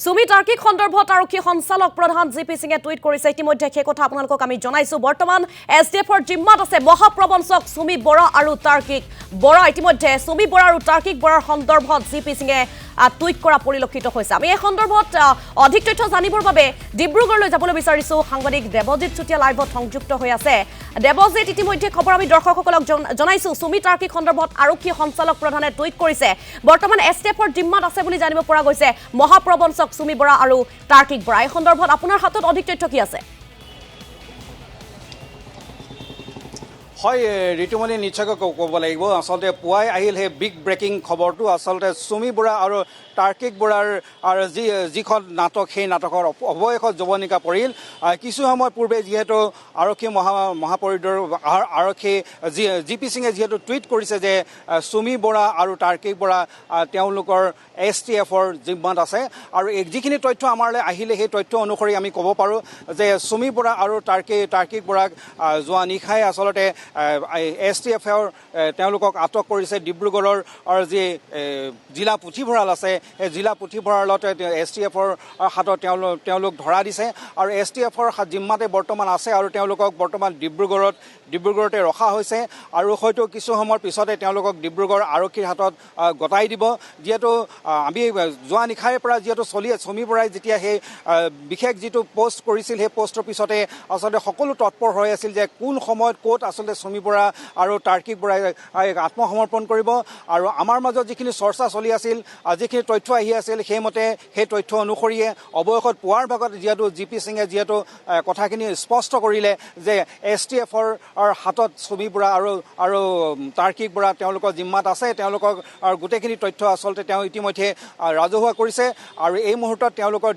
সুমি টাৰ্কিক সন্দৰ্ভত আৰক্ষী সঞ্চালক প্ৰধান জিপি সিঙে টুইট কৰিছে ইতিমধ্যে সেই কথা আপোনালোকক আমি জনাইছো বৰ্তমান এছডিএফৰ জিম্মাত আছে মহাপ্ৰবঞ্চক সুমি বৰা আৰু টাৰ্কিক বৰা ইতিমধ্যে সুমি বৰা আৰু টাৰ্কিক বৰাৰ সন্দৰ্ভত জিপি সিঙে টুইট কৰা পৰিলক্ষিত হৈছে আমি এই সন্দৰ্ভত অধিক তথ্য জানিবৰ বাবে ডিব্ৰুগড়লৈ যাবলৈ বিচাৰিছো সাংবাদিক দেৱজিৎ চুটিয়া লাইভত সংযুক্ত হৈ আছে দেৱজিৎ ইতিমধ্যে খবৰ আমি দৰ্শকসকলক জনাইছো সুমি টাৰ্কিক সন্দৰ্ভত আৰক্ষী সঞ্চালক প্ৰধানে টুইট কৰিছে বৰ্তমান এছডিএফৰ জিম্মাত আছে বুলি জানিব পৰা গৈছে মহাপ্ৰবঞ্চক সুমি বৰা আৰু টাৰ্কিক বৰা এই সন্দৰ্ভত আপোনাৰ হাতত অধিক তথ্য কি আছে হয় ঋতুমণি নিশ্চয়কৈ ক'ব লাগিব আসলতে পুৱাই আহিল সেই বিগ ব্ৰেকিং খবৰটো আসলতে সুমি বৰা আৰু টাৰ্কিক বৰাৰ যিখন নাটক সেই নাটকৰ অৱশেষত যৱনিকা পৰিল কিছু সময় পূৰ্বে যিহেতু আৰক্ষী মহাপৰিদৰ আৰক্ষী জিপি সিঙে যিহেতু টুইট কৰিছে যে সুমি বৰা আৰু টাৰ্কিক বৰা তেওঁলোকৰ এছটিএফৰ জিম্মাত আছে আৰু যিখিনি তথ্য আমালৈ আহিলে সেই তথ্য অনুসৰি আমি ক'ব পাৰোঁ যে সুমি বৰা আৰু টাৰ্কিক বৰাক যোৱা নিশাই আচলতে এছটিএফৰ তেওঁলোকক আটক কৰিছে ডিব্ৰুগড়ৰ যি জিলা পুথিভঁৰাল আছে সেই জিলা পুথিভঁৰালত এছটিএফৰ হাতত তেওঁলোক ধৰা দিছে আৰু এছটিএফৰ জিম্মাতে বৰ্তমান আছে আৰু তেওঁলোকক বৰ্তমান ডিব্ৰুগড়তে ৰখা হৈছে আৰু হয়তো কিছু সময়ৰ পিছতে তেওঁলোকক ডিব্ৰুগড় আৰক্ষীৰ হাতত গতাই দিব যিহেতু আমি যোৱা নিশাৰে পৰা যিহেতু সুমি বৰাই যেতিয়া সেই বিশেষ যিটো পোষ্ট কৰিছিল সেই পোষ্টৰ পিছতে আচলতে সকলো তৎপৰ হৈ আছিল যে কোন সময়ত ক'ত আচলতে সুমি বৰা আৰু টাৰ্কিক বৰাই আত্মসমৰ্পণ কৰিব আৰু আমাৰ মাজত যিখিনি চৰ্চা চলি আছিল যিখিনি তথ্য আহি আছিল সেইমতে সেই তথ্য অনুসৰিয়ে অৱশেষত পুৱাৰ ভাগত যিহেতু জিপি সিঙে যিহেতু কথাখিনি স্পষ্ট কৰিলে যে এছটিএফৰ হাতত সুমি বৰা আৰু টাৰ্কিক বৰা তেওঁলোকৰ জিম্মাত আছে তেওঁলোকক গোটেইখিনি তথ্য আচলতে তেওঁ ইতিমধ্যে ৰাজহুৱা কৰিছে আৰু এই মুহূৰ্তত তেওঁলোকৰ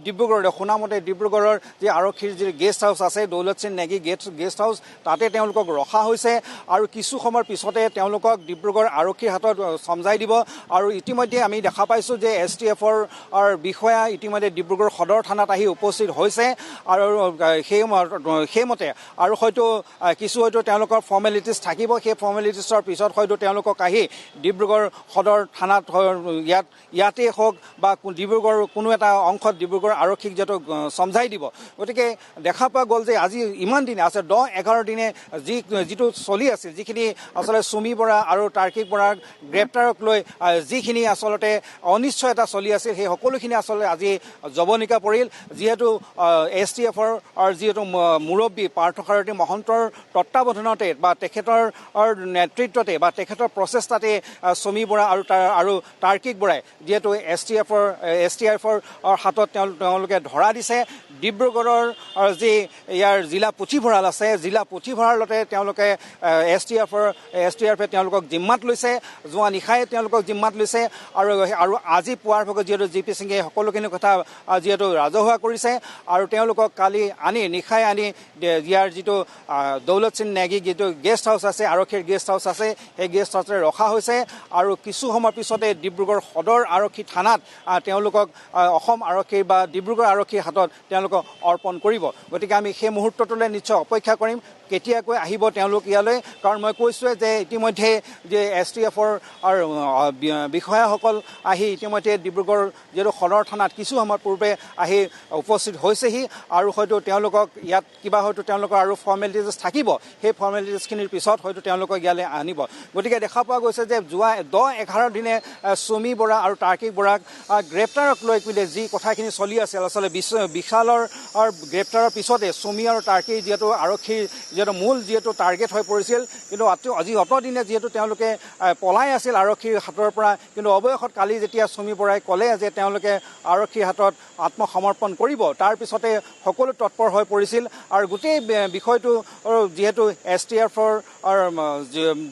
ডিব্ৰুগড়তে শুনামতে ডিব্ৰুগড়ৰ যি আৰক্ষীৰ যি গেষ্ট হাউচ আছে দৌলত সিং নেগী গেষ্ট হাউচ তাতে তেওঁলোকক ৰখা হৈছে আৰু কিছু সময়ৰ পিছতে তেওঁলোকক ডিব্ৰুগড় আৰক্ষীৰ হাতত চমজাই দিব আৰু ইতিমধ্যে আমি দেখা পাইছোঁ যে এছটিএফৰ বিষয়া ইতিমধ্যে ডিব্ৰুগড় সদৰ থানাত আহি উপস্থিত হৈছে আৰু সেইমতে আৰু হয়তো তেওঁলোকৰ ফৰ্মেলিটিজ থাকিব সেই ফৰ্মেলিটিজৰ পিছত হয়তো তেওঁলোকক আহি ডিব্ৰুগড় সদৰ থানাত ইয়াতেই হওক বা ডিব্ৰুগড় কোনো এটা অংশত ডিব্ৰুগড় আৰক্ষীক যিহেতু চমজাই দিব গতিকে দেখা পোৱা গ'ল যে আজি ইমান দিনে আছে 10-11 দিনে যিটো চলি আছিল যিখিনি আচলতে সুমি বৰা আৰু টাৰ্কিক বৰাৰ গ্ৰেপ্তাৰক লৈ যিখিনি আচলতে অনিশ্চয়তা চলি আছিল সেই সকলোখিনি আচলতে আজি যৱনিকা পৰিল যিহেতু এছটিএফৰ যিহেতু মুৰব্বী পাৰ্থসাৰথী মহন্তৰ তত্বাৱধানতে বা তেখেতৰ নেতৃত্বতে বা তেখেতৰ প্ৰচেষ্টাতে সুমি বৰা আৰু টাৰ্কিক বৰাই যিহেতু এছটিএফৰ হাতত তেওঁলোকে ধৰা দিছে ডিব্ৰুগড়ৰ যি ইয়াৰ জিলা পুথিভঁৰাল আছে জিলা পুথিভঁৰালতে তেওঁলোকে এছটিএফে তেওঁলোকক জিম্মাত লৈছে যোৱা নিশাই তেওঁলোকক জিম্মাত লৈছে আৰু আজি পুৱাৰ ভাগত যিহেতু জিপি সিঙে সকলোখিনি কথা যিহেতু ৰাজহুৱা কৰিছে আৰু তেওঁলোকক কালি নিশাই আনি ইয়াৰ যিটো দৌলত সিং নেগী যিটো গেষ্ট হাউচ আছে আৰক্ষীৰ গেষ্ট হাউচ আছে সেই গেষ্ট হাউচতে ৰখা হৈছে আৰু কিছু সময়ৰ পিছতে ডিব্ৰুগড় সদৰ আৰক্ষী থানাত তেওঁলোকক অসম আৰক্ষীৰ বা ডিব্ৰুগড় আৰক্ষীৰ হাতত তেওঁলোকক অৰ্পণ কৰিব গতিকে আমি সেই মুহূৰ্তটোলৈ নিশ্চয় অপেক্ষা কৰিম কেতিয়াকৈ আহিব তেওঁলোক ইয়ালৈ কাৰণ মই কৈছোঁৱে যে ইতিমধ্যে যে এছটিএফৰ বিষয়াসকল আহি ইতিমধ্যে ডিব্ৰুগড় যিহেতু সদৰ থানাত কিছু সময় পূৰ্বে আহি উপস্থিত হৈছেহি আৰু হয়তো তেওঁলোকক ইয়াত কিবা হয়তো তেওঁলোকৰ আৰু ফৰ্মেলিটিজ থাকিব সেই ফৰ্মেলিটিজখিনিৰ পিছত হয়তো তেওঁলোকক ইয়ালৈ আনিব গতিকে দেখা পোৱা গৈছে যে যোৱা 10-11 দিনে সুমি বৰা আৰু টাৰ্কিক বৰাক গ্ৰেপ্তাৰক লৈ পেলাই যি কথাখিনি চলি আছিল আচলতে বিশালৰ গ্ৰেপ্তাৰৰ পিছতে সুমি আৰু টাৰ্কিক যিহেতু আৰক্ষীৰ যিহেতু মূল যিহেতু টাৰ্গেট হৈ পৰিছিল কিন্তু আজি অতদিনে যিহেতু তেওঁলোকে পলাই আছিল আৰক্ষীৰ হাতৰ পৰা কিন্তু অৱশেষত কালি যেতিয়া সুমি বৰাই ক'লে যে তেওঁলোকে আৰক্ষীৰ হাতত আত্মসমৰ্পণ কৰিব তাৰ পিছতে সকলো তৎপৰ হৈ পৰিছিল আৰু গোটেই বিষয়টো যিহেতু এছটিএফৰ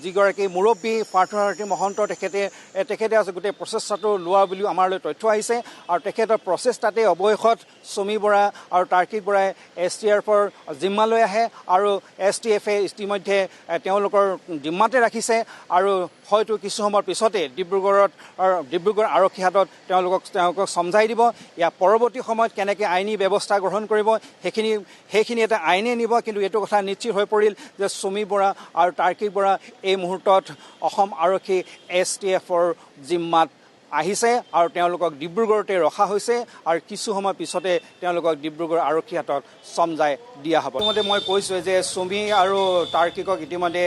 যিগৰাকী মুৰব্বী পাৰ্থসাৰথী মহন্ত তেখেতে আছে গোটেই প্ৰচেষ্টাটো লোৱা বুলিও আমালৈ তথ্য আহিছে আৰু তেখেতৰ প্ৰচেষ্টাতে অৱশেষত সুমি বৰা আৰু টাৰ্কিক বৰাই এছটিএফৰ জিম্মালৈ আহে আৰু এছটিএফে ইতিমধ্যে তেওঁলোকৰ জিম্মাতে ৰাখিছে আৰু হয়তো কিছু সময়ৰ পিছতে ডিব্ৰুগড় আৰক্ষী হাতত তেওঁলোকক চমজাই দিব ইয়াৰ পৰৱৰ্তী সময়ত কেনেকৈ আইনী ব্যৱস্থা গ্ৰহণ কৰিব সেইখিনি এটা আইনে নিব কিন্তু এইটো কথা নিশ্চিত হৈ পৰিল যে সুমি বৰা আৰু টাৰ্কিক বৰা এই মুহূৰ্তত অসম আৰক্ষী এছটিএফৰ জিম্মাত আহিছে আৰু তেওঁলোকক ডিব্ৰুগড়তে ৰখা হৈছে আৰু কিছু সময় পিছতে তেওঁলোকক ডিব্ৰুগড় আৰক্ষী হাতত চমজাই দিয়া হ'ব। ইতিমধ্যে মই কৈছোঁ যে চুমি আৰু তাৰ্কিকক ইতিমধ্যে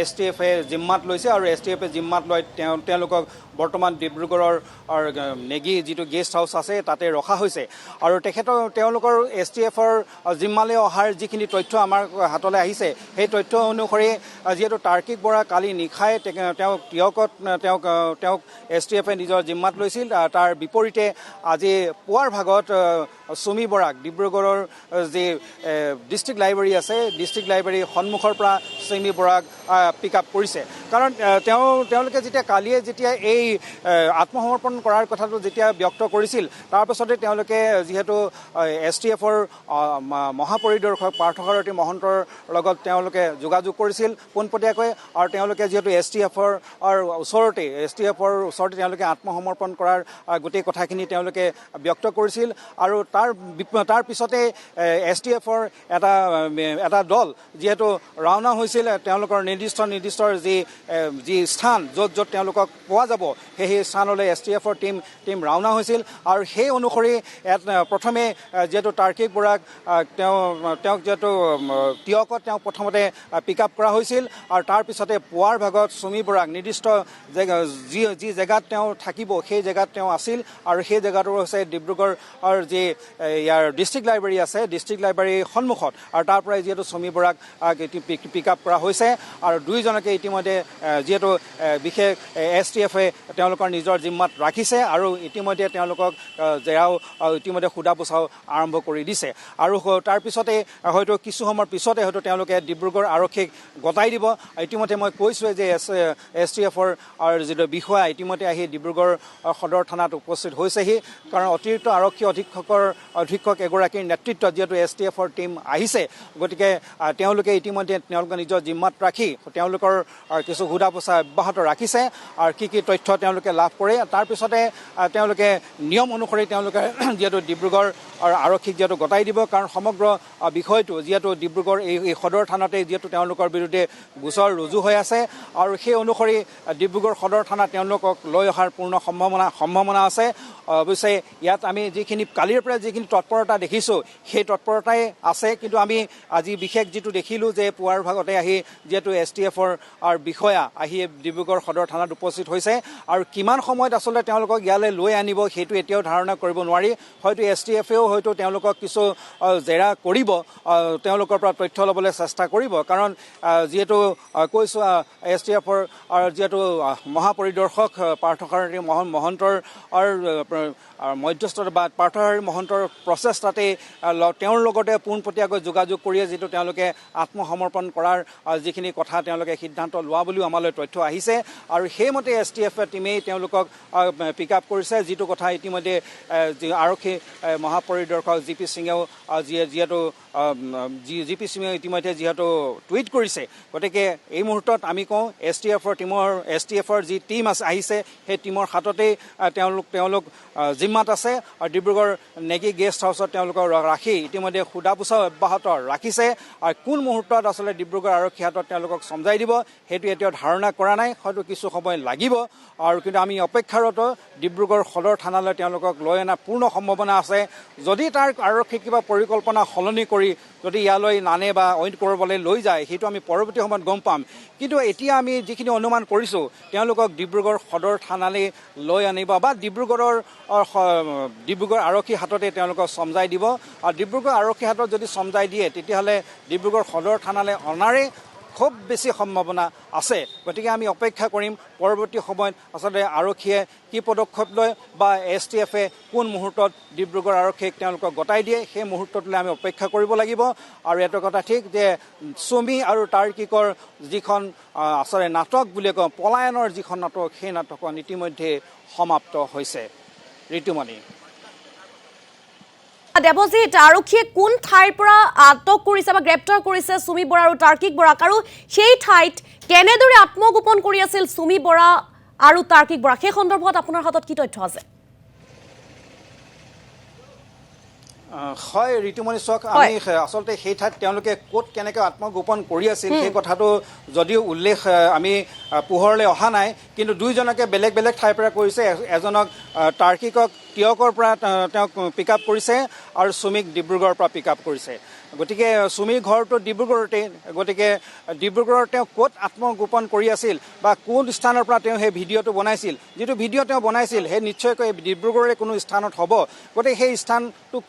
STFে জিম্মাত লৈছে আৰু STFে জিম্মাত লৈ তেওঁলোকক বৰ্তমান ডিব্ৰুগড়ৰ নেগী যিটো গেষ্ট হাউচ আছে তাতে ৰখা হৈছে আৰু তেওঁলোকৰ STFৰ জিম্মালৈ অহাৰ যিখিনি তথ্য আমাৰ হাতলৈ আহিছে সেই তথ্য অনুসৰি যিহেতু তাৰ্কিক বৰা কালি নিশাই তেওঁক STFে নিজৰ জিম্মাত লৈছিল। তাৰ বিপৰীতে আজি পুৱাৰ ভাগত চুমি বৰাক ডিব্ৰুগড়ৰ যি ডিষ্ট্ৰিক্ট লাইব্ৰেৰী আছে ডিষ্ট্ৰিক্ট লাইব্ৰেৰীৰ সন্মুখৰ পৰা চুমি বৰাক পিক আপ কৰিছে। কাৰণ তেওঁলোকে কালিয়ে যেতিয়া এই আত্মসমৰ্পণ কৰাৰ কথাটো যেতিয়া ব্যক্ত কৰিছিল তাৰপাছতে তেওঁলোকে যিহেতু STFৰ মহাপৰিদৰ্শক পাৰ্থসাৰথী মহন্তৰ লগত তেওঁলোকে যোগাযোগ কৰিছিল পোনপটীয়াকৈ আৰু তেওঁলোকে যিহেতু STFৰ ওচৰতে তেওঁলোকে আত্মসমৰ্পণ কৰাৰ গোটেই কথাখিনি তেওঁলোকে ব্যক্ত কৰিছিল আৰু তাৰ পিছতে STFৰ এটা দল যিহেতু ৰাওনা হৈছিল তেওঁলোকৰ নিৰ্দিষ্ট যি স্থান য'ত তেওঁলোকক পোৱা যাব সেই স্থানলৈ STFৰ টিম ৰাওনা হৈছিল আৰু সেই অনুসৰি প্ৰথমে যিহেতু তাৰ্কিক বৰাক তেওঁক যিহেতু তিয়কত প্ৰথমতে পিক আপ কৰা হৈছিল আৰু তাৰ পিছতে পুৱাৰ ভাগত চুমি বৰাক নিৰ্দিষ্ট যি জেগাত তেওঁ থাকিব সেই জেগাত তেওঁ আছিল আৰু সেই জেগাটো হৈছে ডিব্ৰুগড়ৰ যি ইয়াৰ ডিষ্ট্ৰিক্ট লাইব্ৰেৰী আছে ডিষ্ট্ৰিক্ট লাইব্ৰেৰীৰ সন্মুখত আৰু তাৰ পৰাই যিহেতু চুমি বৰাক পিক আপ কৰা হৈছে আৰু দুয়োজনকে ইতিমধ্যে যিহেতু বিশেষ STFে তেওঁলোকৰ নিজৰ জিম্মাত ৰাখিছে আৰু ইতিমধ্যে তেওঁলোকক জেৰাও ইতিমধ্যে সোধা পোছাও আৰম্ভ কৰি দিছে আৰু তাৰ পিছতে হয়তো কিছু সময়ৰ পিছতে হয়তো তেওঁলোকে ডিব্ৰুগড় আৰক্ষীক গতাই দিব। ইতিমধ্যে মই কৈছোঁৱে যে STFৰ যিটো বিষয়া ইতিমধ্যে আহি ডিব্ৰুগড় সদৰ থানাত উপস্থিত হৈছেহি কাৰণ অতিৰিক্ত আৰক্ষী অধীক্ষক এগৰাকীৰ নেতৃত্বত যিহেতু STFৰ টিম আহিছে গতিকে তেওঁলোকে ইতিমধ্যে তেওঁলোকৰ নিজৰ জিম্মাত ৰাখি তেওঁলোকৰ কিছু সোধা পোছা অব্যাহত ৰাখিছে আৰু কি তথ্য তেওঁলোকে লাভ কৰে তাৰপিছতে তেওঁলোকে নিয়ম অনুসৰি তেওঁলোকে যিহেতু ডিব্ৰুগড় আৰক্ষীক যিহেতু গতাই দিব কাৰণ সমগ্ৰ বিষয়টো যিহেতু ডিব্ৰুগড় এই সদৰ থানাতে যিহেতু তেওঁলোকৰ বিৰুদ্ধে গোচৰ ৰুজু হৈ আছে আৰু সেই অনুসৰি ডিব্ৰুগড় সদৰ থানা তেওঁলোকক লৈ অহাৰ পূৰ্ণ সম্ভাৱনা আছে। অৱশ্যে ইয়াত আমি কালিৰ পৰা যিখিনি তৎপৰতা দেখিছোঁ সেই তৎপৰতাই আছে কিন্তু আমি আজি বিশেষ যিটো দেখিলোঁ যে পুৱাৰ ভাগতে আহি যিহেতু STFৰ বিষয়া আহি ডিব্ৰুগড় সদৰ থানাত উপস্থিত হৈছে আৰু কিমান সময়ত আচলতে তেওঁলোকক ইয়ালৈ লৈ আনিব সেইটো এতিয়াও ধাৰণা কৰিব নোৱাৰি। হয়তো STFেও হয়তো তেওঁলোকক কিছু জেৰা কৰিব তেওঁলোকৰ পৰা তথ্য ল'বলৈ চেষ্টা কৰিব কাৰণ যিহেতু কৈছোঁ STFৰ যিহেতু মহাপৰিদৰ্শক পাৰ্থসাৰথী মহন্তৰ মধ্যস্থতা বা পাৰ্থসাৰথী মহন্তৰ প্ৰচেষ্টাতে তেওঁৰ লগতে পোনপটীয়াকৈ যোগাযোগ কৰিয়ে যিটো তেওঁলোকে আত্মসমৰ্পণ কৰাৰ যিখিনি কথা তেওঁলোকে সিদ্ধান্ত লোৱা বুলিও আমালৈ তথ্য আহিছে আৰু সেইমতে STF টিমেই তেওঁলোকক পিক আপ কৰিছে যিটো কথা ইতিমধ্যে আৰক্ষী মহাপৰিদৰ্শক GP সিঙেও যিহেতু GP সিঙে ইতিমধ্যে যিহেতু টুইট কৰিছে গতিকে এই মুহূৰ্তত আমি কওঁ STFৰ যি টিম আহিছে সেই টিমৰ হাততেই তেওঁলোক জিম্মাত আছে আৰু ডিব্ৰুগড় নেগী গেষ্ট হাউচত তেওঁলোকক ৰাখি ইতিমধ্যে সোধা পোছাও অব্যাহত ৰাখিছে আৰু কোন মুহূৰ্তত আচলতে ডিব্ৰুগড় আৰক্ষী হাতত তেওঁলোকক চমজাই দিব সেইটো এতিয়াও ধাৰণা কৰা নাই হয়তো কিছু সময় লাগিব আৰু কিন্তু আমি অপেক্ষাৰত ডিব্ৰুগড় সদৰ থানালৈ তেওঁলোকক লৈ অনাৰ পূৰ্ণ সম্ভাৱনা আছে। যদি তাৰ আৰক্ষী কিবা পৰিকল্পনা সলনি কৰি যদি ইয়ালৈ নানে বা অইন ক'ৰবালৈ লৈ যায় সেইটো আমি পৰৱৰ্তী সময়ত গম পাম কিন্তু এতিয়া আমি যিখিনি অনুমান কৰিছোঁ তেওঁলোকক ডিব্ৰুগড় সদৰ থানালৈ লৈ আনিব বা ডিব্ৰুগড় আৰক্ষী হাততে তেওঁলোকক চমজাই দিব আৰু ডিব্ৰুগড় আৰক্ষী হাতত যদি চমজাই দিয়ে তেতিয়াহ'লে ডিব্ৰুগড় সদৰ থানালৈ অনাৰে খুব বেছি সম্ভাৱনা আছে। গতিকে আমি অপেক্ষা কৰিম পৰৱৰ্তী সময়ত আচলতে আৰক্ষীয়ে কি পদক্ষেপ লয় বা STFে কোন মুহূৰ্তত ডিব্ৰুগড় আৰক্ষীক তেওঁলোকক গতাই দিয়ে সেই মুহূৰ্তটোলৈ আমি অপেক্ষা কৰিব লাগিব আৰু এটা কথা ঠিক যে চুমি আৰু তাৰ্কিকৰ যিখন আচলতে নাটক বুলি কওঁ পলায়নৰ যিখন নাটক সেই নাটকখন ইতিমধ্যে সমাপ্ত হৈছে। ঋতুমণি দেৱজিৎ আৰক্ষীয়ে কোন ঠাইৰ পৰা আটক কৰিছে বা গ্ৰেপ্তাৰ কৰিছে চুমি বৰা আৰু তাৰ্কিক বৰাক আৰু সেই ঠাইত কেনেদৰে আত্মগোপন কৰি আছিল চুমি বৰা আৰু তাৰ্কিক বৰা সেই সন্দৰ্ভত আপোনাৰ হাতত কি তথ্য আছে? হয় ঋতুমণি চাওক আমি আচলতে সেই ঠাইত তেওঁলোকে ক'ত কেনেকৈ আত্মগোপন কৰি আছিল সেই কথাটো যদিও উল্লেখ আমি পোহৰলৈ অহা নাই কিন্তু দুইজনকে বেলেগ বেলেগ ঠাইৰ পৰা কৰিছে এজনক তাৰ্কিকক তিয়কৰ পৰা তেওঁক পিক আপ কৰিছে আৰু চুমিক ডিব্ৰুগড়ৰ পৰা পিক আপ কৰিছে গতিকে চুমিৰ ঘৰটো ডিব্ৰুগড়তে গতিকে ডিব্ৰুগড়ৰ তেওঁ ক'ত আত্মগোপন কৰি আছিল বা কোন স্থানৰ পৰা তেওঁ সেই ভিডিঅ'টো বনাইছিল যিটো ভিডিঅ' তেওঁ বনাইছিল সেই নিশ্চয়কৈ ডিব্ৰুগড়ৰে কোনো স্থানত হ'ব গতিকে সেই স্থানটো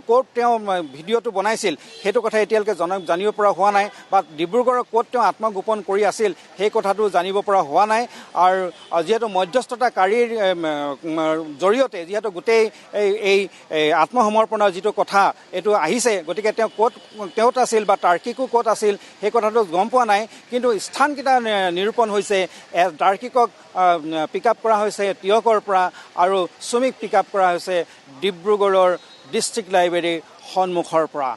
ক'ত তেওঁ ভিডিঅ'টো বনাইছিল সেইটো কথা এতিয়ালৈকে জানিব পৰা হোৱা নাই বা ডিব্ৰুগড়ৰ ক'ত তেওঁ আত্মগোপন কৰি আছিল সেই কথাটো জানিব পৰা হোৱা নাই আৰু যিহেতু মধ্যস্থতাকাৰীৰ জৰিয়তে যিহেতু গোটেই এই আত্মসমৰ্পণৰ যিটো কথা এইটো আহিছে গতিকে তেওঁ ক'ত আছিল বা তাৰ্কিকো ক'ত আছিল সেই কথাটো গম পোৱা নাই কিন্তু স্থানকেইটা নিৰূপণ হৈছে তাৰ্কিকক পিক আপ কৰা হৈছে তিয়কৰ পৰা আৰু চুমিক পিক আপ কৰা হৈছে ডিব্ৰুগড়ৰ ডিষ্ট্ৰিক্ট লাইব্ৰেৰীৰ সন্মুখৰ পৰা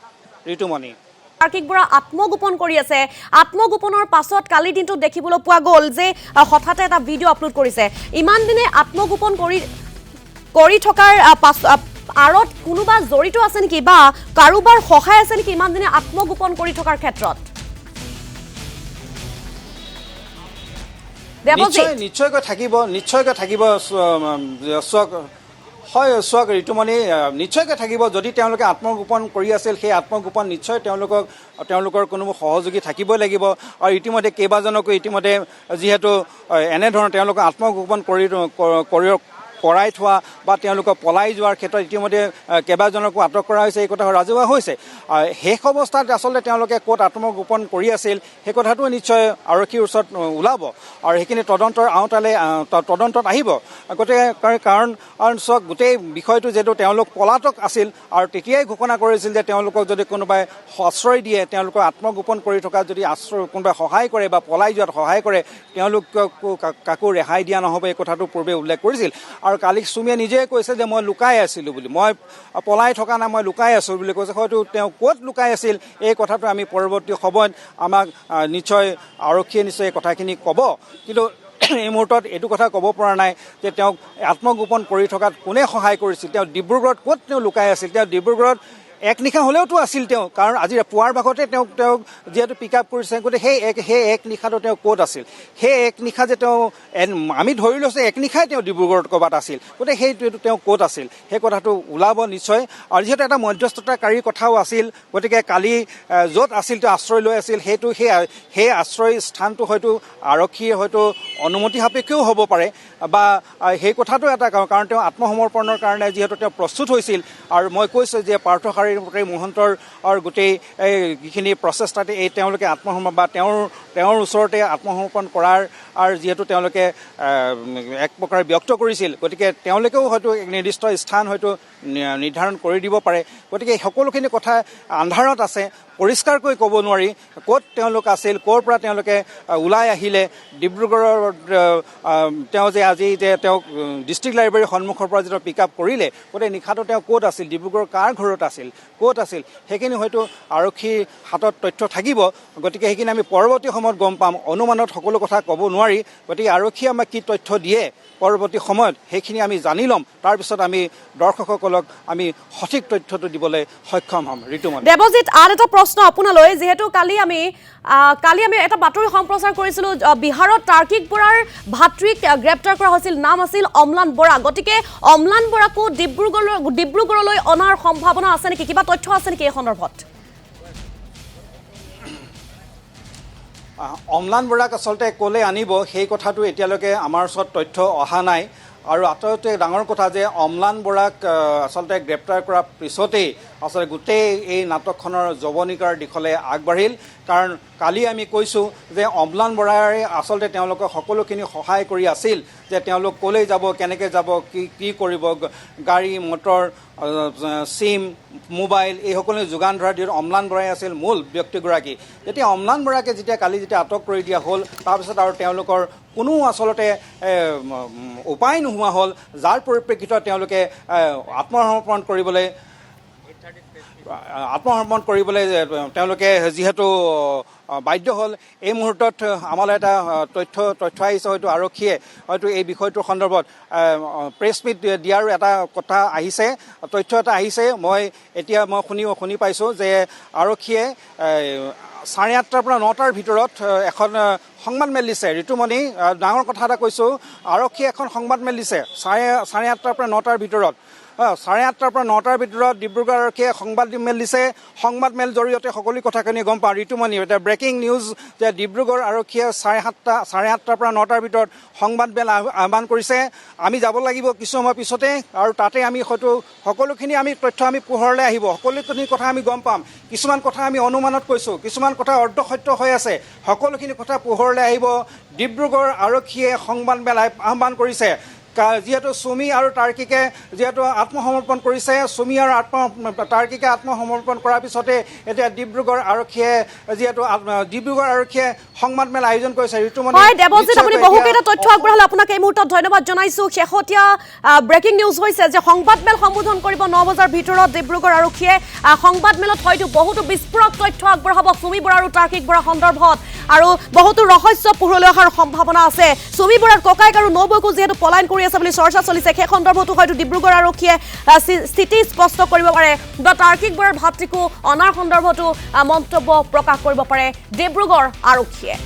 ঋতুমণি তাৰ্কিক বৰা আত্মগোপন কৰি আছে আত্মগোপনৰ পাছত কালি দিনটো দেখিবলৈ পোৱা গ'ল যে হঠাতে এটা ভিডিঅ' আপলোড কৰিছে ইমান দিনে আত্মগোপন কৰি থকাৰ আৰত কোনোবা জড়িত আছে নেকি বা কাৰোবাৰ সহায় আছে নেকি ইমান দিনে আত্মগোপন কৰি থকাৰ ক্ষেত্ৰত নিশ্চয়কৈ থাকিব হয় চাওক ঋতুমণি নিশ্চয়কৈ থাকিব যদি তেওঁলোকে আত্মগোপন কৰি আছিল সেই আত্মগোপন নিশ্চয় তেওঁলোকৰ কোনো সহযোগী থাকিবই লাগিব আৰু ইতিমধ্যে কেইবাজনকো ইতিমধ্যে যিহেতু এনেধৰণৰ তেওঁলোকক আত্মগোপন কৰাই থোৱা বা তেওঁলোকক পলাই যোৱাৰ ক্ষেত্ৰত ইতিমধ্যে কেইবাজনকো আটক কৰা হৈছে এই কথা ৰাজহুৱা হৈছে শেষ অৱস্থাত আচলতে তেওঁলোকে ক'ত আত্মগোপন কৰি আছিল সেই কথাটো নিশ্চয় আৰক্ষীৰ ওচৰত ওলাব আৰু সেইখিনি তদন্তৰ আওতালৈ তদন্তত আহিব গতিকে কাৰণ চাওক গোটেই বিষয়টো যিহেতু তেওঁলোক পলাতক আছিল আৰু তেতিয়াই ঘোষণা কৰিছিল যে তেওঁলোকক যদি কোনোবাই আশ্ৰয় দিয়ে তেওঁলোকক আত্মগোপন কৰি থকা যদি কোনোবাই সহায় কৰে বা পলাই যোৱাত সহায় কৰে তেওঁলোকক কাকো ৰেহাই দিয়া নহ'ব এই কথাটো পূৰ্বে উল্লেখ কৰিছিল আৰু কালি চুমিয়ে নিজে কৈছে যে মই লুকাই আছিলোঁ বুলি মই পলাই থকা নাই মই লুকাই আছোঁ বুলি কৈছে হয়তো তেওঁ ক'ত লুকাই আছিল এই কথাটো আমি পৰৱৰ্তী সময়ত আমাক নিশ্চয় আৰক্ষীয়ে নিশ্চয় এই কথাখিনি ক'ব কিন্তু এই মুহূৰ্তত এইটো কথা ক'ব পৰা নাই যে তেওঁক আত্মগোপন কৰি থকাত কোনে সহায় কৰিছিল তেওঁ ডিব্ৰুগড়ত ক'ত তেওঁ লুকাই আছিল তেওঁ ডিব্ৰুগড়ত এক নিশা হ'লেওতো আছিল তেওঁ কাৰণ আজি পুৱাৰ ভাগতে তেওঁক যিহেতু পিক আপ কৰিছে গতিকে সেই এক নিশাটো তেওঁ ক'ত আছিল সেই এক নিশা যে তেওঁ আমি ধৰি লৈছোঁ এক নিশাই তেওঁ ডিব্ৰুগড়ত ক'ৰবাত আছিল গতিকে সেইটো তেওঁ ক'ত আছিল সেই কথাটো ওলাব নিশ্চয় আৰু যিহেতু এটা মধ্যস্থতাকাৰীৰ কথাও আছিল গতিকে কালি য'ত আছিল তেওঁ আশ্ৰয় লৈ আছিল সেইটো সেই আশ্ৰয় স্থানটো হয়তো আৰক্ষীয়ে হয়তো অনুমতি সাপেক্ষেও হ'ব পাৰে বা সেই কথাটো এটা কাৰণ তেওঁ আত্মসমৰ্পণৰ কাৰণে যিহেতু তেওঁ প্ৰস্তুত হৈছিল আৰু মই কৈছোঁ যে পাৰ্থসাৰী মহন্তৰ গোটেই যিখিনি প্ৰচেষ্টাতে এই তেওঁলোকে আত্মসমৰ্পণ বা তেওঁৰ ওচৰতে আত্মসমৰ্পণ কৰাৰ আৰু যিহেতু তেওঁলোকে এক প্ৰকাৰ ব্যক্ত কৰিছিল গতিকে তেওঁলোকেও হয়তো এক নিৰ্দিষ্ট স্থান হয়তো নিৰ্ধাৰণ কৰি দিব পাৰে গতিকে সকলোখিনি কথা আন্ধাৰত আছে পৰিষ্কাৰকৈ ক'ব নোৱাৰি ক'ত তেওঁলোক আছিল ক'ৰ পৰা তেওঁলোকে ওলাই আহিলে ডিব্ৰুগড়ৰ তেওঁ যে আজি যে তেওঁক ডিষ্ট্ৰিক্ট লাইব্ৰেৰীৰ সন্মুখৰ পৰা যেতিয়া পিক আপ কৰিলে গতিকে নিশাটো তেওঁ ক'ত আছিল ডিব্ৰুগড়ৰ কাৰ ঘৰত আছিল ক'ত আছিল সেইখিনি হয়তো আৰক্ষীৰ হাতত তথ্য থাকিব গতিকে সেইখিনি আমি পৰৱৰ্তী সময়ত গম পাম অনুমানত সকলো কথা ক'ব নোৱাৰি গতিকে আৰক্ষীয়ে আমাক কি তথ্য দিয়ে পৰৱৰ্তী সময়ত সেইখিনি আমি জানি ল'ম তাৰপিছত আমি দৰ্শকসকলক আমি সঠিক তথ্যটো দিবলৈ সক্ষম হ'ম ঋতুমণি দেৱজিৎ আন এটা প্ৰশ্ন আপোনালৈ যিহেতু কালি আমি এটা বাতৰি সম্প্ৰচাৰ কৰিছিলোঁ বিহাৰত তাৰ্কিক বৰাৰ ভাতৃক গ্ৰেপ্তাৰ কৰা হৈছিল নাম আছিল অম্লান বৰা গতিকে অম্লান বৰাকো ডিব্ৰুগড়লৈ অনাৰ সম্ভাৱনা আছে নেকি কিবা তথ্য আছে নেকি এই সন্দৰ্ভত অম্লান বৰাক আচলতে ক'লে আনিব সেই কথাটো এতিয়ালৈকে আমাৰ ওচৰত তথ্য অহা নাই আৰু আটাইতকৈ ডাঙৰ কথা যে অম্লান বৰাক আচলতে গ্ৰেপ্তাৰ কৰাৰ পিছতেই আচলতে গোটেই এই নাটকখনৰ যৱনিকাৰ দিশলৈ আগবাঢ়িল কাৰণ কালি আমি কৈছোঁ যে অম্লান বৰাই আচলতে তেওঁলোকক সকলোখিনি সহায় কৰি আছিল যে তেওঁলোক ক'লৈ যাব কেনেকৈ যাব কি কৰিব গাড়ী মটৰ চিম মোবাইল এই সকলো যোগান ধৰা দিয়াত অম্লান বৰাই আছিল মূল ব্যক্তিগৰাকী যেতিয়া অম্লান বৰাকে কালি আটক কৰি দিয়া হ'ল তাৰপিছত আৰু তেওঁলোকৰ কোনো আচলতে উপায় নোহোৱা হ'ল যাৰ পৰিপ্ৰেক্ষিতত তেওঁলোকে আত্মসমৰ্পণ কৰিবলৈ তেওঁলোকে যিহেতু বাধ্য হ'ল। এই মুহূৰ্তত আমালৈ এটা তথ্য আহিছে, হয়তো আৰক্ষীয়ে হয়তো এই বিষয়টোৰ সন্দৰ্ভত প্ৰেছ মিট দিয়াৰ এটা কথা আহিছে, তথ্য এটা আহিছে। মই শুনি পাইছোঁ যে আৰক্ষীয়ে 8:30 পৰা 9টাৰ ভিতৰত এখন সংবাদমেল দিছে। ঋতুমণি, ডাঙৰ কথা এটা কৈছোঁ, আৰক্ষীয়ে এখন সংবাদমেল দিছে 8:30 পৰা 9টাৰ ভিতৰত। 8:30 পৰা 9টাৰ ভিতৰত ডিব্ৰুগড় আৰক্ষীয়ে সংবাদমেল দিছে। সংবাদমেল জৰিয়তে সকলো কথাখিনি গম পাওঁ। ঋতুমণি, এটা ব্ৰেকিং নিউজ যে ডিব্ৰুগড় আৰক্ষীয়ে 8:30 পৰা 9টাৰ ভিতৰত সংবাদমেল আহ্বান কৰিছে। আমি যাব লাগিব কিছু সময় পিছতে, আৰু তাতে আমি হয়তো সকলোখিনি তথ্য পোহৰলৈ আহিব, সকলোখিনি কথা আমি গম পাম। কিছুমান কথা আমি অনুমানত কৈছোঁ, কিছুমান কথা অৰ্ধসত্য হৈ আছে, সকলোখিনি কথা পোহৰলৈ আহিব। ডিব্ৰুগড় আৰক্ষীয়ে সংবাদমেল আহ্বান কৰিছে। যিহেতু চুমি আৰু তাৰ্কিকে যিহেতু আত্মসমৰ্পণ কৰিছে, চুমি আৰু তাৰ্কিকে আত্মসমৰ্পণ কৰাৰ পিছতে এতিয়া ডিব্ৰুগড় আৰক্ষীয়ে সংবাদমেল আয়োজন কৰিছে। হয় দেৱজিৎ, আপুনি বহুকেইটা তথ্য আগবঢ়ালে, আপোনাক এই মুহূৰ্তত ধন্যবাদ জনাইছোঁ। শেহতীয়া ব্ৰেকিং নিউজ হৈছে যে সংবাদমেল সম্বোধন কৰিব 9 বজাৰ ভিতৰত ডিব্ৰুগড় আৰক্ষীয়ে। সংবাদমেলত হয়তো বহুতো বিস্ফোৰক তথ্য আগবঢ়াব চুমি বৰা আৰু তাৰ্কিক বৰা সন্দৰ্ভত, আৰু বহুতো ৰহস্য পোহৰলৈ অহাৰ সম্ভাৱনা আছে। চুমি বৰাৰ ককায়েক আৰু নবৌকো যিহেতু পলায়ন কৰি আছে বুলি চৰ্চা চলিছে, সেই সন্দৰ্ভতো হয়তো ডিব্ৰুগড় আৰক্ষীয়ে স্থিতি স্পষ্ট কৰিব পাৰে, বা তাৰ্কিক বৰাৰ ভাতৃকো অনাৰ সন্দৰ্ভতো মন্তব্য প্ৰকাশ কৰিব পাৰে ডিব্ৰুগড় আৰক্ষীয়ে।